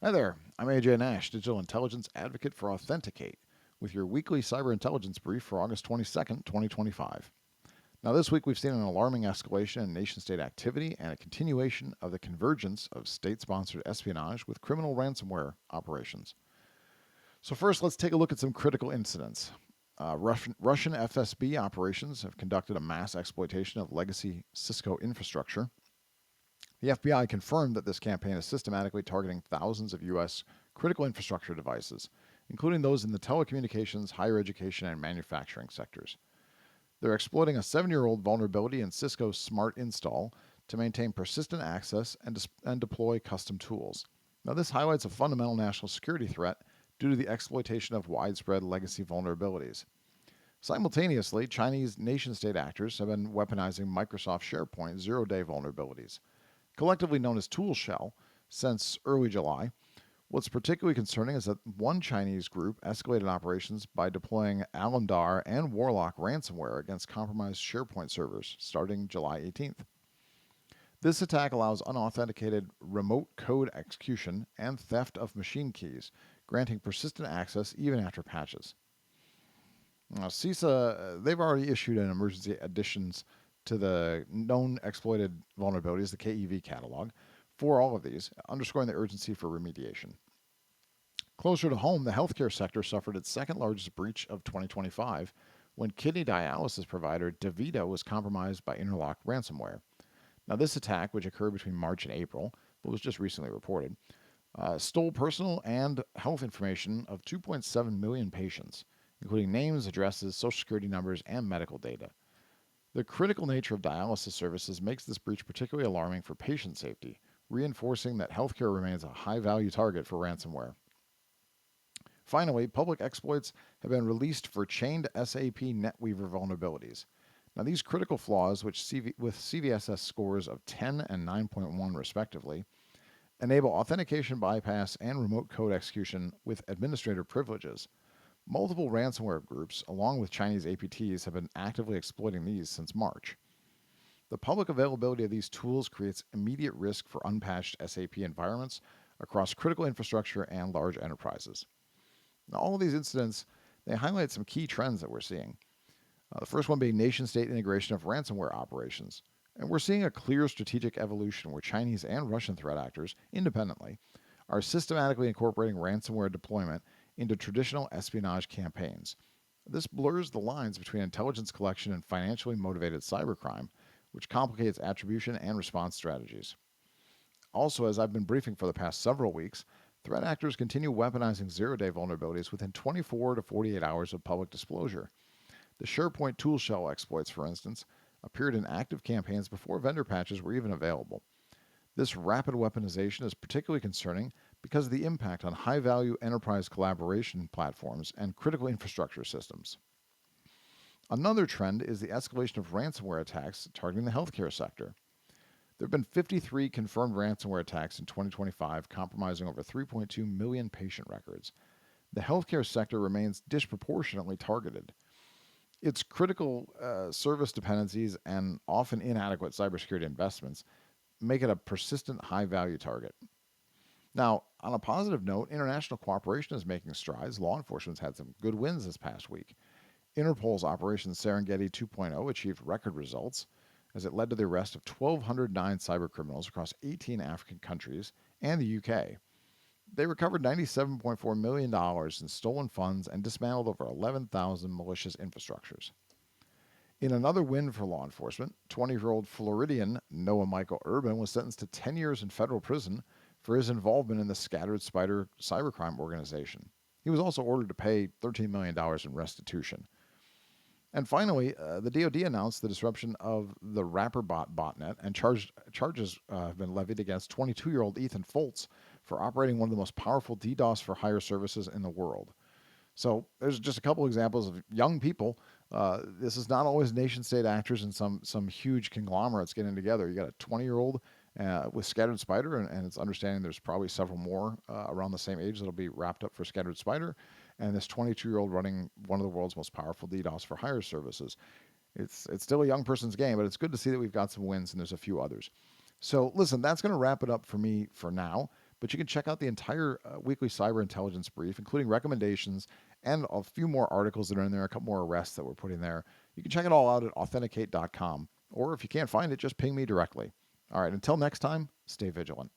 Hi there, I'm AJ Nash, Digital Intelligence Advocate for Authenticate, with your weekly cyber intelligence brief for August 22nd, 2025. Now, this week we've seen an alarming escalation in nation state activity and a continuation of the convergence of state sponsored espionage with criminal ransomware operations. So, first, let's take a look at some critical incidents. Russian FSB operations have conducted a mass exploitation of legacy Cisco infrastructure. The FBI confirmed that this campaign is systematically targeting thousands of U.S. critical infrastructure devices, including those in the telecommunications, higher education, and manufacturing sectors. They're exploiting a 7-year-old vulnerability in Cisco's Smart Install to maintain persistent access and deploy custom tools. Now, this highlights a fundamental national security threat due to the exploitation of widespread legacy vulnerabilities. Simultaneously, Chinese nation-state actors have been weaponizing Microsoft SharePoint zero-day vulnerabilities, collectively known as ToolShell, since early July. What's particularly concerning is that one Chinese group escalated operations by deploying Alamdar and Warlock ransomware against compromised SharePoint servers starting July 18th. This attack allows unauthenticated remote code execution and theft of machine keys, granting persistent access even after patches. Now, CISA, they've already issued an emergency additions to the known exploited vulnerabilities, the KEV catalog, for all of these, underscoring the urgency for remediation. Closer to home, the healthcare sector suffered its second largest breach of 2025 when kidney dialysis provider DaVita was compromised by interlocked ransomware. Now, this attack, which occurred between March and April, but was just recently reported, stole personal and health information of 2.7 million patients, including names, addresses, social security numbers, and medical data. The critical nature of dialysis services makes this breach particularly alarming for patient safety, reinforcing that healthcare remains a high-value target for ransomware. Finally, public exploits have been released for chained SAP NetWeaver vulnerabilities. Now, these critical flaws, with CVSS scores of 10 and 9.1 respectively, enable authentication bypass and remote code execution with administrator privileges. Multiple ransomware groups, along with Chinese APTs, have been actively exploiting these since March. The public availability of these tools creates immediate risk for unpatched SAP environments across critical infrastructure and large enterprises. Now, all of these incidents, they highlight some key trends that we're seeing. The first one being nation-state integration of ransomware operations. And we're seeing a clear strategic evolution where Chinese and Russian threat actors, independently, are systematically incorporating ransomware deployment into traditional espionage campaigns. This blurs the lines between intelligence collection and financially motivated cybercrime, which complicates attribution and response strategies. Also, as I've been briefing for the past several weeks, threat actors continue weaponizing zero-day vulnerabilities within 24 to 48 hours of public disclosure. The SharePoint ToolShell exploits, for instance, appeared in active campaigns before vendor patches were even available. This rapid weaponization is particularly concerning because of the impact on high-value enterprise collaboration platforms and critical infrastructure systems. Another trend is the escalation of ransomware attacks targeting the healthcare sector. There have been 53 confirmed ransomware attacks in 2025, compromising over 3.2 million patient records. The healthcare sector remains disproportionately targeted. Its critical service dependencies and often inadequate cybersecurity investments make it a persistent high-value target. Now, on a positive note, international cooperation is making strides. Law enforcement's had some good wins this past week. Interpol's Operation Serengeti 2.0 achieved record results as it led to the arrest of 1,209 cybercriminals across 18 African countries and the UK. They recovered $97.4 million in stolen funds and dismantled over 11,000 malicious infrastructures. In another win for law enforcement, 20-year-old Floridian Noah Michael Urban was sentenced to 10 years in federal prison for his involvement in the Scattered Spider cybercrime organization. He was also ordered to pay $13 million in restitution. And finally, the DoD announced the disruption of the RapperBot botnet, and charges have been levied against 22-year-old Ethan Foltz for operating one of the most powerful DDoS for hire services in the world. So there's just a couple examples of young people. This is not always nation-state actors and some huge conglomerates getting together. You got a 20-year-old with Scattered Spider, and it's understanding there's probably several more around the same age that'll be wrapped up for Scattered Spider, and this 22-year-old running one of the world's most powerful DDoS for hire services. It's still a young person's game, but it's good to see that we've got some wins, and there's a few others. So listen, that's going to wrap it up for me for now. But you can check out the entire weekly cyber intelligence brief, including recommendations and a few more articles that are in there, a couple more arrests that we're putting there. You can check it all out at authenticate.com. Or if you can't find it, just ping me directly. All right, until next time, stay vigilant.